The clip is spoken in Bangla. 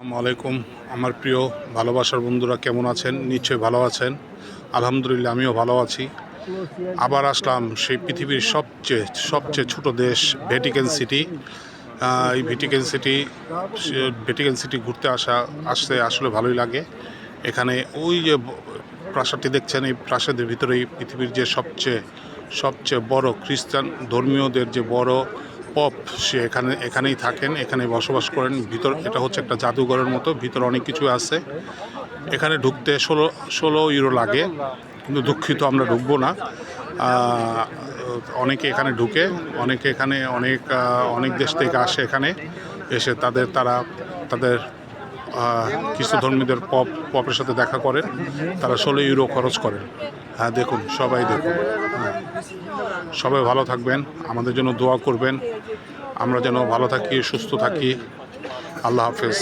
আসসালামাইকুম। আমার প্রিয় ভালোবাসার বন্ধুরা কেমন আছেন? নিশ্চয়ই ভালো আছেন। আলহামদুলিল্লাহ আমিও ভালো আছি। আবার আসলাম সেই পৃথিবীর সবচেয়ে ছোট দেশ ভ্যাটিকান সিটি। এই ভ্যাটিকান সিটি ঘুরতে আসতে আসলে ভালোই লাগে। এখানে ওই যে প্রাসাদটি দেখছেন, এই প্রাসাদের ভিতরেই পৃথিবীর যে সবচেয়ে বড় খ্রিস্টান ধর্মীয়দের যে বড় পপ, সে এখানেই থাকেন, এখানেই বসবাস করেন। এটা হচ্ছে একটা জাদুঘরের মতো, ভিতরে অনেক কিছু আছে। এখানে ঢুকতে 16 ইউরো লাগে, কিন্তু দুঃখিত আমরা ঢুকবো না। অনেকে এখানে ঢুকে, অনেকে এখানে অনেক দেশ থেকে আসে, এখানে এসে তাদের খ্রিস্ট ধর্মীদের পপের সাথে দেখা করেন। তারা 16 ইউরো খরচ করেন। হ্যাঁ, দেখুন, সবাই দেখুন। হ্যাঁ, সবাই ভালো থাকবেন, আমাদের জন্য দোয়া করবেন। আমরা যেন ভালো থাকি, সুস্থ থাকি। আল্লাহ হাফেজ।